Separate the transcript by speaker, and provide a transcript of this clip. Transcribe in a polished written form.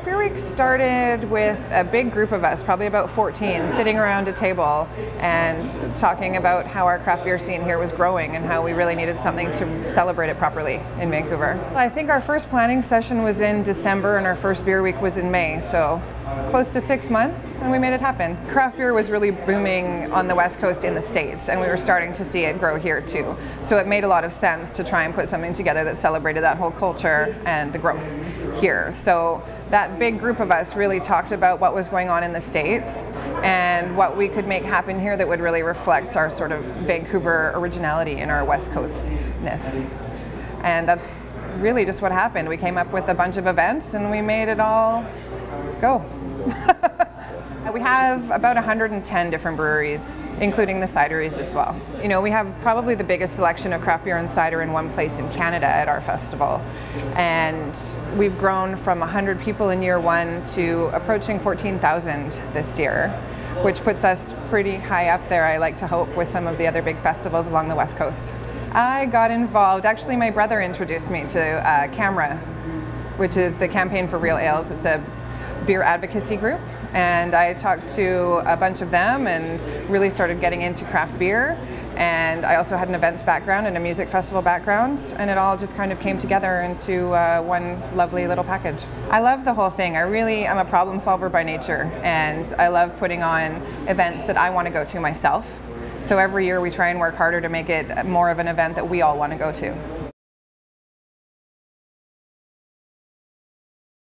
Speaker 1: Beer Week started with a big group of us, probably about 14, sitting around a table and talking about how our craft beer scene here was growing and how we really needed something to celebrate it properly in Vancouver. I think our first planning session was in December and our first Beer Week was in May, so close to 6 months, and we made it happen. Craft beer was really booming on the West Coast in the States, and we were starting to see it grow here too. So it made a lot of sense to try and put something together that celebrated that whole culture and the growth here. So that big group of us really talked about what was going on in the States and what we could make happen here that would really reflect our sort of Vancouver originality and our West Coastness. And that's really just what happened. We came up with a bunch of events and we made it all go. We have about 110 different breweries, including the cideries as well. You know, we have probably the biggest selection of craft beer and cider in one place in Canada at our festival. And we've grown from 100 people in year one to approaching 14,000 this year, which puts us pretty high up there, I like to hope, with some of the other big festivals along the West Coast. I got involved, actually my brother introduced me to CAMRA, which is the Campaign for Real Ales. It's a beer advocacy group, and I talked to a bunch of them and really started getting into craft beer. And I also had an events background and a music festival background, and it all just kind of came together into one lovely little package. I love the whole thing. I'm a problem solver by nature, and I love putting on events that I want to go to myself. So every year we try and work harder to make it more of an event that we all want to go to.